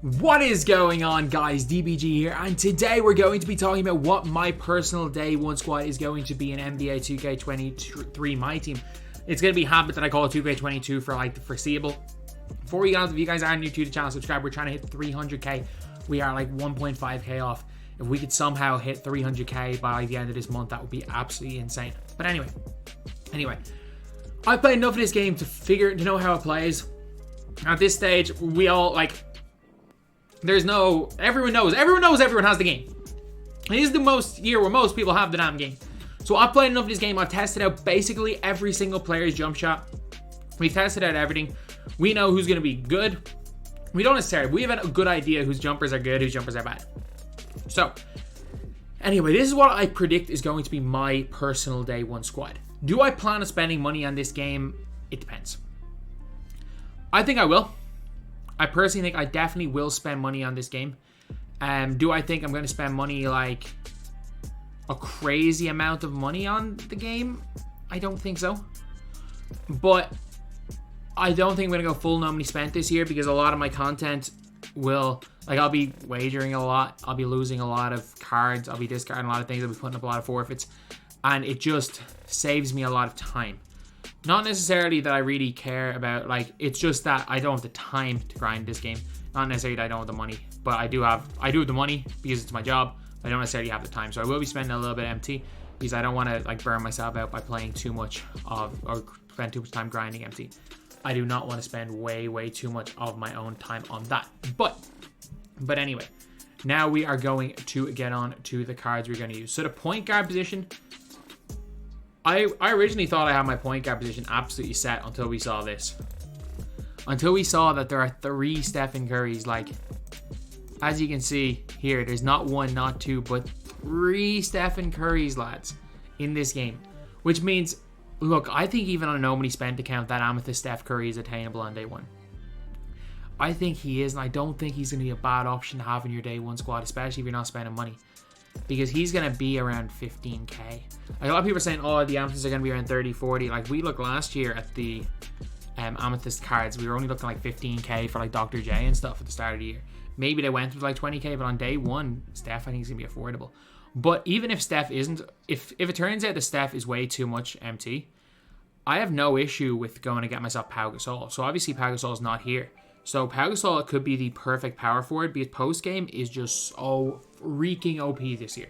What is going on, guys? DBG here, and today we're going to be talking about what my personal day one squad is going to be in NBA 2K23 MyTEAM. It's going to be habit that I call 2K22 for like the foreseeable. Before we get on, if you guys are new to the channel, subscribe. We're trying to hit 300k. We are like 1.5k off. If we could somehow hit 300k by the end of this month, that would be absolutely insane. But anyway, I've played enough of this game to know how it plays. At this stage, we all like. Everyone knows everyone has the game. It is the most year where most people have the damn game. So I've played enough of this game. I've tested out basically every single player's jump shot. We've tested out everything. We know who's going to be good. We don't necessarily. We have a good idea whose jumpers are good, whose jumpers are bad. So, anyway, this is what I predict is going to be my personal day one squad. Do I plan on spending money on this game? It depends. I think I will. I personally think I definitely will spend money on this game. Do I think I'm going to spend money like a crazy amount of money on the game? I don't think so. But I don't think I'm going to go full no money spent this year because a lot of my content will, like, I'll be wagering a lot. I'll be losing a lot of cards. I'll be discarding a lot of things. I'll be putting up a lot of forfeits. And it just saves me a lot of time. Not necessarily that I really care about, like, it's just that I don't have the time to grind this game. Not necessarily that I don't have the money, but I do have the money because it's my job. I don't necessarily have the time, so I will be spending a little bit empty because I don't want to like burn myself out by playing too much of or spend too much time grinding empty. I do not want to spend way too much of my own time on that. But anyway, now we are going to get on to the cards we're going to use. So the point guard position. I originally thought I had my point guard position absolutely set until we saw this. Until we saw that there are 3 Stephen Currys. Like, as you can see here, there's not 1, not 2, but 3 Stephen Currys, lads, in this game. Which means, look, I think even on a no money spent account, that Amethyst Steph Curry is attainable on day one. I think he is, and I don't think he's going to be a bad option to have in your day one squad, especially if you're not spending money. Because he's going to be around 15k. Like, a lot of people are saying, oh, the Amethysts are going to be around 30, 40. Like, we looked last year at the Amethyst cards. We were only looking like 15k for like Dr. J and stuff at the start of the year. Maybe they went with like 20k, but on day one, Steph, I think, is going to be affordable. But even if Steph isn't, if it turns out that Steph is way too much MT, I have no issue with going to get myself Pau Gasol. So obviously Pau Gasol is not here. So Pau Gasol could be the perfect power forward because post-game is just so freaking OP this year.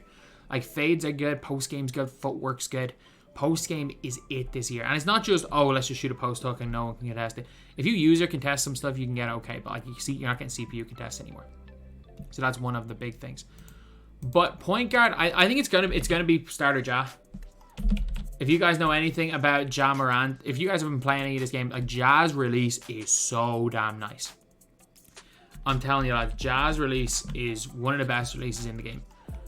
Like, fades are good, post-game's good, footwork's good. Post-game is it this year. And it's not just, oh, let's just shoot a post hook and no one can contest it. If you use or contest some stuff, you can get okay. But like, you see, you're not getting CPU contest anymore. So that's one of the big things. But point guard, I think it's gonna be starter Ja. If you guys know anything about Ja Morant, if you guys have been playing any of this game, like, Ja's release is so damn nice. I'm telling you, like, Ja's release is one of the best releases in the game.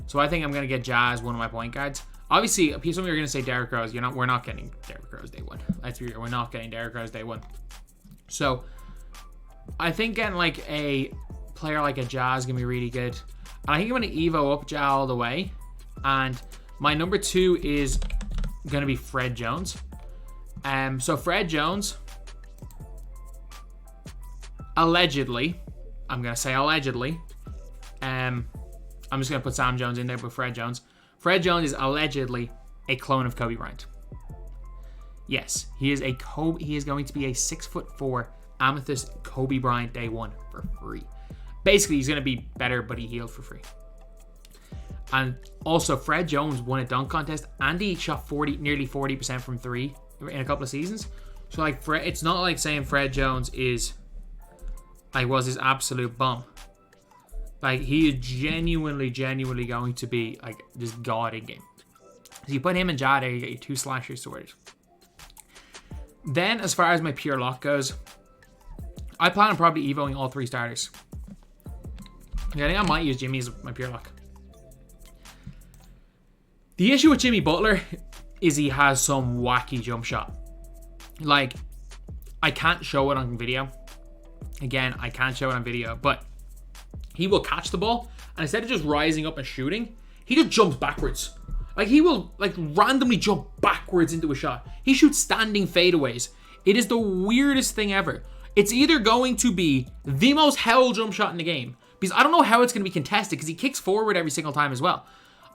So I think I'm going to get Ja as one of my point guards. Obviously, some of you are going to say Derrick Rose. We're not getting Derrick Rose day one. Let's be real, we're not getting Derrick Rose day one. So I think getting like a player like a Ja is going to be really good. And I think I'm going to Evo up Ja all the way. And my number 2 is going to be Fred Jones. So Fred Jones, allegedly, I'm going to say allegedly, I'm just going to put Sam Jones in there, but Fred Jones is allegedly a clone of Kobe Bryant. Yes, he is going to be a 6'4" Amethyst Kobe Bryant day one for free. Basically, he's going to be better, but he healed for free. And also, Fred Jones won a dunk contest and he shot nearly 40% from 3 in a couple of seasons. So, like, it's not like saying Fred Jones was his absolute bum. Like, he is genuinely going to be like this god in game. So you put him and Ja there, you get your 2 slashers sorted. Then, as far as my pure lock goes, I plan on probably evoing all 3 starters. I think I might use Jimmy as my pure lock. The issue with Jimmy Butler is he has some wacky jump shot. Like, I can't show it on video. Again, I can't show it on video, but he will catch the ball, and instead of just rising up and shooting, he just jumps backwards. Like, he will like randomly jump backwards into a shot. He shoots standing fadeaways. It is the weirdest thing ever. It's either going to be the most hell jump shot in the game, because I don't know how it's going to be contested, because he kicks forward every single time as well.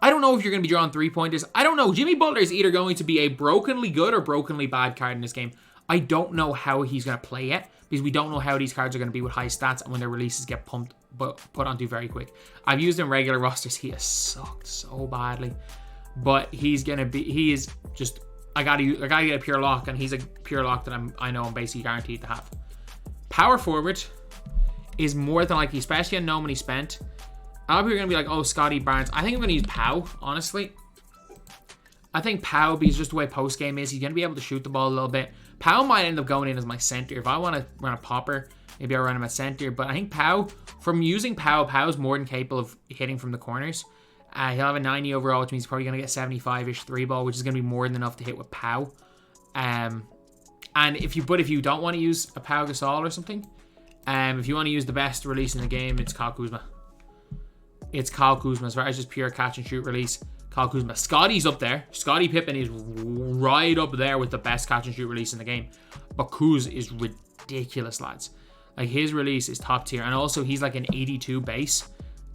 I don't know if you're going to be drawing 3-pointers. I don't know. Jimmy Butler is either going to be a brokenly good or brokenly bad card in this game. I don't know how he's going to play yet, because we don't know how these cards are going to be with high stats and when their releases get pumped, but put onto very quick. I've used him regular rosters. He has sucked so badly, but he's going to be, he is just, I gotta get a pure lock, and he's a pure lock that I know I'm basically guaranteed to have. Power forward is more than likely, especially on no money spent. A lot of people are going to be like, oh, Scottie Barnes. I think I'm going to use Pow, honestly. I think Pow, because just the way post-game is, he's going to be able to shoot the ball a little bit. Pow might end up going in as my center. If I want to run a popper, maybe I'll run him at center. But I think Pow, from using Pow, Pow's more than capable of hitting from the corners. He'll have a 90 overall, which means he's probably going to get 75-ish 3-ball, which is going to be more than enough to hit with Pow. And if you don't want to use a Pau Gasol or something, if you want to use the best release in the game, it's Kyle Kuzma. It's Kyle Kuzma. As far as just pure catch and shoot release, Kyle Kuzma. Scottie's up there. Scottie Pippen is right up there with the best catch and shoot release in the game. But Kuz is ridiculous, lads. Like, his release is top tier. And also, he's like an 82 base.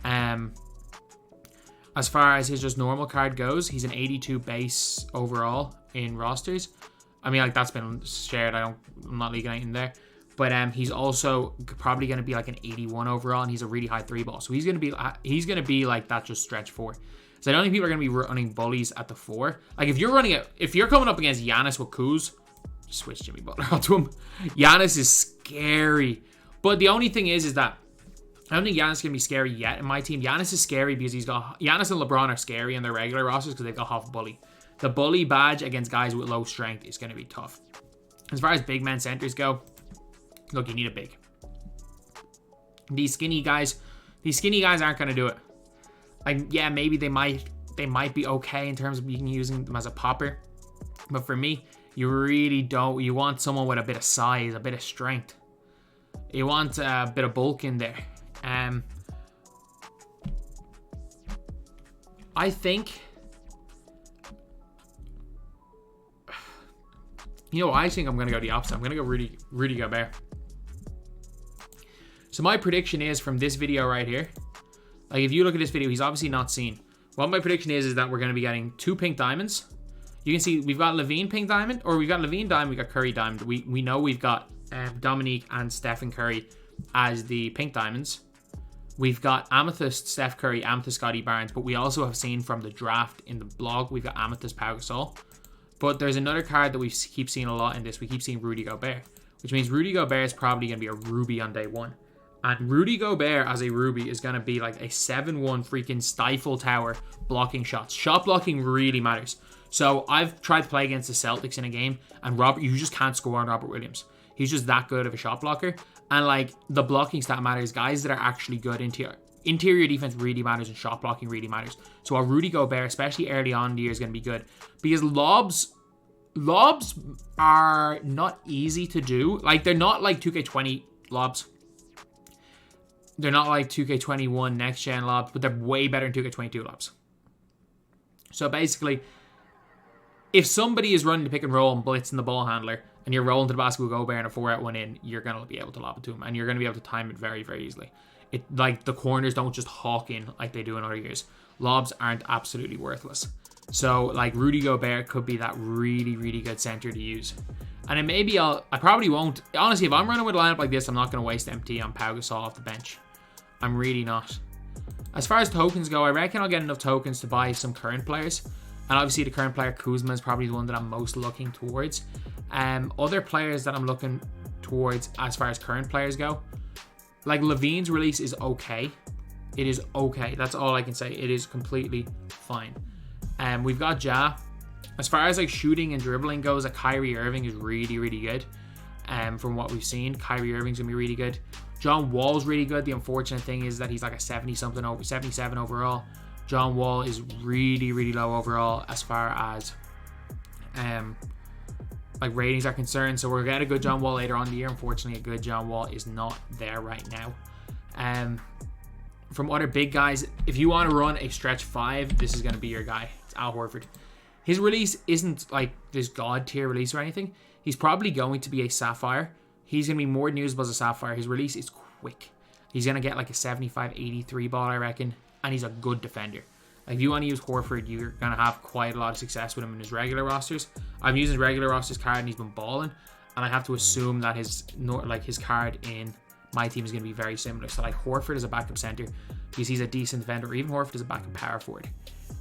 As far as his just normal card goes, he's an 82 base overall in rosters. I mean, like, that's been shared. I'm not leaking anything there. But he's also probably going to be like an 81 overall, and he's a really high 3-ball. So he's going to be like that just stretch 4. So I don't think people are going to be running bullies at the 4. Like, if you're coming up against Giannis with Kuz, switch Jimmy Butler onto him. Giannis is scary. But the only thing is that I don't think Giannis is going to be scary yet in my team. Giannis is scary because Giannis and LeBron are scary in their regular rosters because they've got half bully. The bully badge against guys with low strength is going to be tough. As far as big men centers go, look, you need a big. These skinny guys aren't going to do it. Like, yeah, maybe they might be okay in terms of you can using them as a popper. But for me, you really don't. You want someone with a bit of size, a bit of strength. You want a bit of bulk in there. I think, I think I'm going to go the opposite. I'm going to go Rudy Gobert. So my prediction is from this video right here. Like, if you look at this video, he's obviously not seen. What my prediction is that we're going to be getting 2 pink diamonds. You can see we've got Levine pink diamond, or we've got Levine diamond, we got Curry diamond. We know we've got Dominique and Stephen Curry as the pink diamonds. We've got Amethyst Steph Curry, Amethyst Scottie Barnes, but we also have seen from the draft in the blog, we've got Amethyst Pau Gasol. But there's another card that we keep seeing a lot in this. We keep seeing Rudy Gobert, which means Rudy Gobert is probably going to be a Ruby on day 1. And Rudy Gobert as a Ruby is going to be like a 7-1 freaking stifle tower blocking shots. Shot blocking really matters. So I've tried to play against the Celtics in a game, and you just can't score on Robert Williams. He's just that good of a shot blocker. And like, the blocking stat matters. Guys that are actually good interior defense really matters, and shot blocking really matters. So a Rudy Gobert, especially early on in the year, is going to be good. Because lobs are not easy to do. Like, they're not like 2K20 lobs. They're not like 2K21 next gen lobs, but they're way better than 2K22 lobs. So basically, if somebody is running the pick and roll and blitzing the ball handler, and you're rolling to the basket with Gobert and a 4-out-1 in, you're going to be able to lob it to him, and you're going to be able to time it very, very easily. Like, the corners don't just hawk in like they do in other years. Lobs aren't absolutely worthless. So, like, Rudy Gobert could be that really, really good center to use. And then maybe I probably won't. Honestly, if I'm running with a lineup like this, I'm not going to waste MT on Pau Gasol off the bench. I'm really not. As far as tokens go, I reckon I'll get enough tokens to buy some current players. And obviously the current player, Kuzma, is probably the one that I'm most looking towards. Other players that I'm looking towards as far as current players go, like Levine's release is okay. It is okay. That's all I can say. It is completely fine. We've got Ja. As far as like shooting and dribbling goes, Kyrie Irving is really, really good. From what we've seen, Kyrie Irving's gonna be really good. John Wall's really good. The unfortunate thing is that he's like a 77 overall. John Wall is really, really low overall as far as like ratings are concerned. So we'll get a good John Wall later on in the year. Unfortunately, a good John Wall is not there right now. From other big guys, if you want to run a stretch 5, this is going to be your guy. It's Al Horford. His release isn't like this god tier release or anything. He's probably going to be a Sapphire, He's going to be more than usable as a Sapphire. His release is quick. He's going to get like a 75-83 ball, I reckon. And he's a good defender. Like, if you want to use Horford, you're going to have quite a lot of success with him in his regular rosters. I'm using his regular rosters card and he's been balling. And I have to assume that his card in my team is going to be very similar. So like Horford as a backup center, because he's a decent defender, or even Horford as a backup power forward.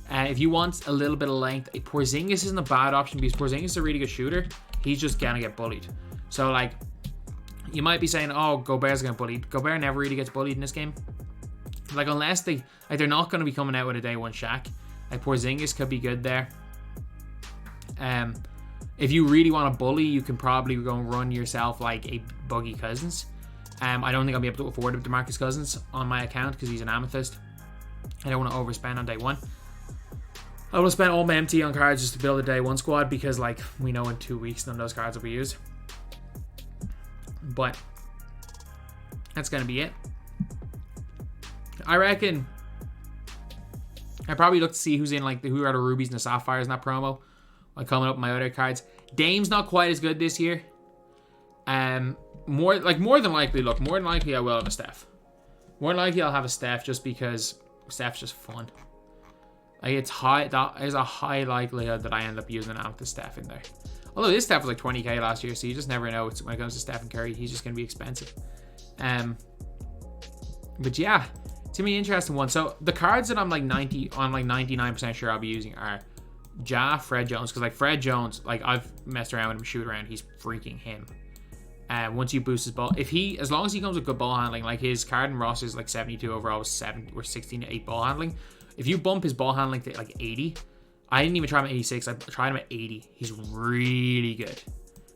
If you want a little bit of length, Porzingis isn't a bad option because Porzingis is a really good shooter. He's just going to get bullied. So like, you might be saying, oh, Gobert's going to bully. Gobert never really gets bullied in this game. Like, unless they're not going to be coming out with a day one Shaq. Like, Porzingis could be good there. If you really want to bully, you can probably go and run yourself like a Boogie Cousins. I don't think I'll be able to afford DeMarcus Cousins on my account because he's an amethyst. I don't want to overspend on day one. I will spend all my MT on cards just to build a day one squad because, like, we know in 2 weeks none of those cards will be used. But that's going to be it. I reckon I probably look to see who's in, like, who are the rubies and the sapphires in that promo. Like, coming up with my other cards. Dame's not quite as good this year. More than likely I will have a Steph. More than likely I'll have a Steph just because Steph's just fun. Like, that is a high likelihood that I end up using an Amethyst Steph in there. Although this Steph was like 20k last year, so you just never know. When it comes to Stephen Curry, he's just going to be expensive. But yeah, it's going to be an interesting one. So the cards that I'm like 99% sure I'll be using are Fred Jones, because like Fred Jones, like I've messed around with him, shoot around, he's freaking him. Once you boost his ball, as long as he comes with good ball handling, like his card and Ross is like 72 overall with 16 to 8 ball handling. If you bump his ball handling to like 80, I didn't even try him at 86. I tried him at 80. He's really good.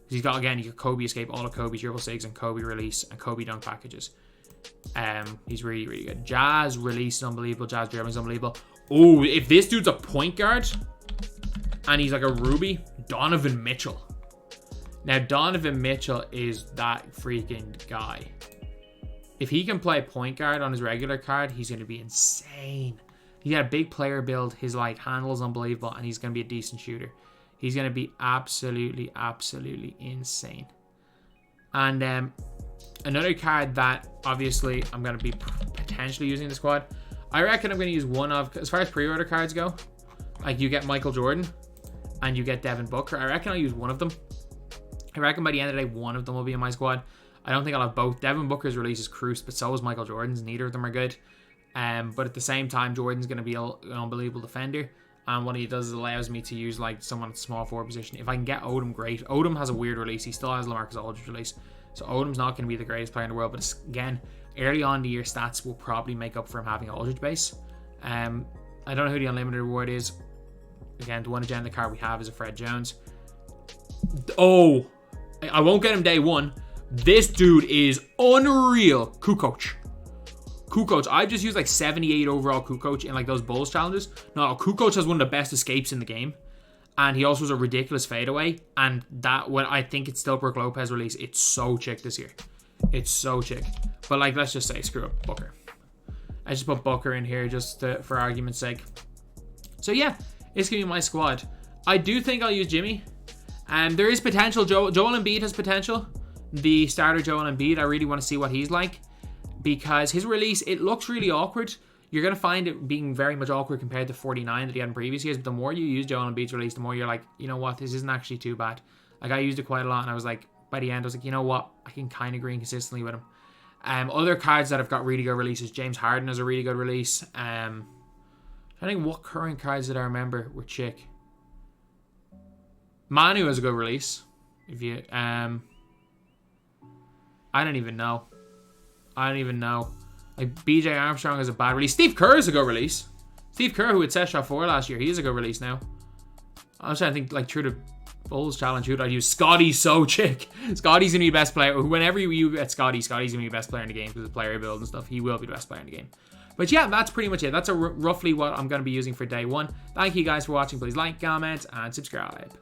He's got, again, you got Kobe escape, all of Kobe's dribble sigs, and Kobe release, and Kobe dunk packages. He's really, really good. Jazz release is unbelievable. Jazz dribbling is unbelievable. Oh, if this dude's a point guard and he's like a Ruby, Donovan Mitchell. Now, Donovan Mitchell is that freaking guy. If he can play point guard on his regular card, he's going to be insane. He got a big player build. His like handle is unbelievable, and he's going to be a decent shooter. He's going to be absolutely, absolutely insane. And another card that obviously I'm going to be potentially using in the squad. I reckon I'm going to use one of, as far as pre-order cards go, like you get Michael Jordan and you get Devin Booker. I reckon I'll use one of them. I reckon by the end of the day, one of them will be in my squad. I don't think I'll have both. Devin Booker's release is Cruz, but so is Michael Jordan's. Neither of them are good. But at the same time, Jordan's going to be an unbelievable defender. And what he does is allows me to use like someone at the small forward position. If I can get Odom, great. Odom has a weird release. He still has LaMarcus Aldridge release. So Odom's not going to be the greatest player in the world. But again, early on in the year, stats will probably make up for him having Aldridge base. I don't know who the unlimited reward is. Again, the one agenda card we have is a Fred Jones. Oh, I won't get him day one. This dude is unreal. Kukoc. I just used like 78 overall Kukoc in like those Bulls challenges. No, Kukoc has one of the best escapes in the game. And he also has a ridiculous fadeaway. And that, when I think it's still Brook Lopez release, it's so chick this year. It's so chick. But like, let's just say, screw up Booker. I just put Booker in here just for argument's sake. So yeah, it's going to be my squad. I do think I'll use Jimmy. There is potential. Joel Embiid has potential. The starter Joel Embiid, I really want to see what he's like. Because his release, it looks really awkward. You're going to find it being very much awkward compared to 49 that he had in previous years. But the more you use Joel Embiid's release, the more you're like, you know what, this isn't actually too bad. Like, I used it quite a lot, and I was like, by the end, I was like, you know what, I can kind of green consistently with him. Other cards that have got really good releases, James Harden has a really good release. I think what current cards did I remember were chick. Manu has a good release. If you, I don't even know. Like, BJ Armstrong has a bad release. Steve Kerr has a good release. Steve Kerr, who had set shot 4 last year, he has a good release now. I'm trying to think, like, through the Bulls challenge, who I'd use. Scottie's so chick. Scottie's going to be the best player. Whenever you get Scottie's going to be the best player in the game because of the player build and stuff. He will be the best player in the game. But yeah, that's pretty much it. That's roughly what I'm going to be using for day one. Thank you guys for watching. Please like, comment, and subscribe.